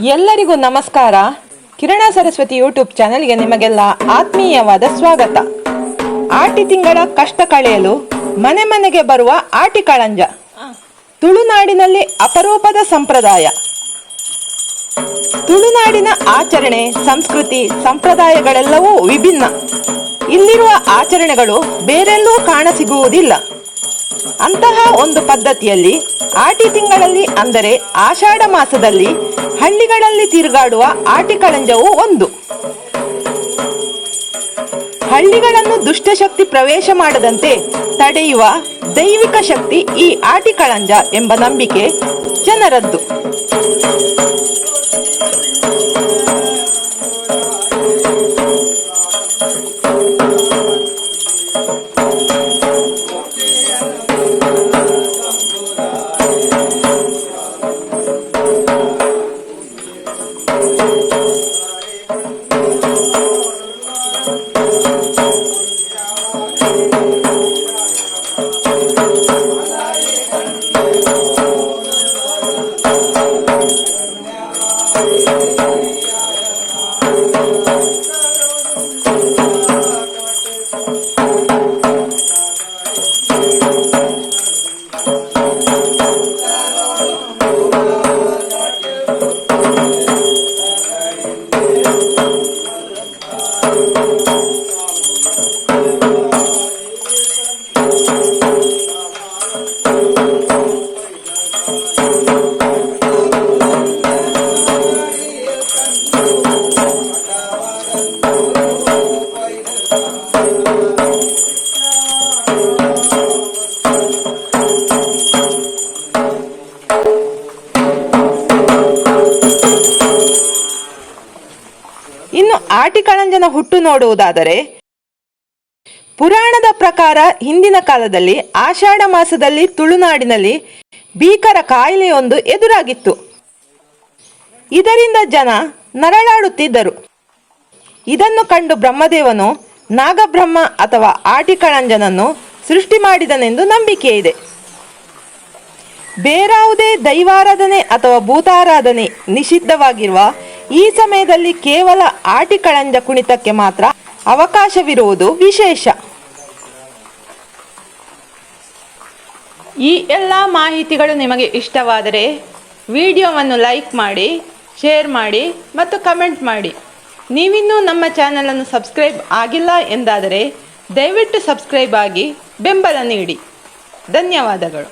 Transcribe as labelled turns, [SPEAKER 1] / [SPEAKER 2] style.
[SPEAKER 1] ಎಲ್ಲರಿಗೂ ನಮಸ್ಕಾರ. ಕಿರಣ ಸರಸ್ವತಿ ಯೂಟ್ಯೂಬ್ ಚಾನೆಲ್ಗೆ ನಿಮಗೆಲ್ಲ ಆತ್ಮೀಯವಾದ ಸ್ವಾಗತ. ಆಟಿ ತಿಂಗಳ ಕಷ್ಟ ಕಳೆಯಲು ಮನೆ ಮನೆಗೆ ಬರುವ ಆಟಿ ಕಳಂಜ ತುಳುನಾಡಿನಲ್ಲಿ ಅಪರೂಪದ ಸಂಪ್ರದಾಯ. ತುಳುನಾಡಿನ ಆಚರಣೆ, ಸಂಸ್ಕೃತಿ, ಸಂಪ್ರದಾಯಗಳೆಲ್ಲವೂ ವಿಭಿನ್ನ. ಇಲ್ಲಿರುವ ಆಚರಣೆಗಳು ಬೇರೆಲ್ಲೂ ಕಾಣಸಿಗುವುದಿಲ್ಲ. ಅಂತಹ ಒಂದು ಪದ್ಧತಿಯಲ್ಲಿ ಆಟಿ ತಿಂಗಳಲ್ಲಿ ಅಂದರೆ ಆಷಾಢ ಮಾಸದಲ್ಲಿ ಹಳ್ಳಿಗಳಲ್ಲಿ ತಿರುಗಾಡುವ ಆಟಿ ಕಳಂಜವು ಒಂದು. ಹಳ್ಳಿಗಳನ್ನು ದುಷ್ಟಶಕ್ತಿ ಪ್ರವೇಶ ಮಾಡದಂತೆ ತಡೆಯುವ ದೈವಿಕ ಶಕ್ತಿ ಈ ಆಟಿ ಕಳಂಜ ಎಂಬ ನಂಬಿಕೆ ಜನರದ್ದು. ಇನ್ನು ಆಟಿ ಕಳಂಜನ ಹುಟ್ಟು ನೋಡುವುದಾದರೆ, ಪುರಾಣದ ಪ್ರಕಾರ ಹಿಂದಿನ ಕಾಲದಲ್ಲಿ ಆಷಾಢ ಮಾಸದಲ್ಲಿ ತುಳುನಾಡಿನಲ್ಲಿ ಭೀಕರ ಕಾಯಿಲೆಯೊಂದು ಎದುರಾಗಿತ್ತು. ಇದರಿಂದ ಜನ ನರಳಾಡುತ್ತಿದ್ದರು. ಇದನ್ನು ಕಂಡು ಬ್ರಹ್ಮದೇವನು ನಾಗಬ್ರಹ್ಮ ಅಥವಾ ಆಟಿ ಕಳಂಜನನ್ನು ಸೃಷ್ಟಿ ಮಾಡಿದನೆಂದು ನಂಬಿಕೆ ಇದೆ. ಬೇರಾವುದೇ ದೈವಾರಾಧನೆ ಅಥವಾ ಭೂತಾರಾಧನೆ ನಿಷಿದ್ಧವಾಗಿರುವ ಈ ಸಮಯದಲ್ಲಿ ಕೇವಲ ಆಟಿ ಕಳಂಜ ಕುಣಿತಕ್ಕೆ ಮಾತ್ರ ಅವಕಾಶವಿರುವುದು ವಿಶೇಷ. ಈ ಎಲ್ಲ ಮಾಹಿತಿಗಳು ನಿಮಗೆ ಇಷ್ಟವಾದರೆ ವಿಡಿಯೋವನ್ನು ಲೈಕ್ ಮಾಡಿ, ಶೇರ್ ಮಾಡಿ ಮತ್ತು ಕಮೆಂಟ್ ಮಾಡಿ. ನೀವಿನ್ನೂ ನಮ್ಮ ಚಾನಲನ್ನು ಸಬ್ಸ್ಕ್ರೈಬ್ ಆಗಿಲ್ಲ ಎಂದಾದರೆ ದಯವಿಟ್ಟು ಸಬ್ಸ್ಕ್ರೈಬ್ ಆಗಿ ಬೆಂಬಲ ನೀಡಿ. ಧನ್ಯವಾದಗಳು.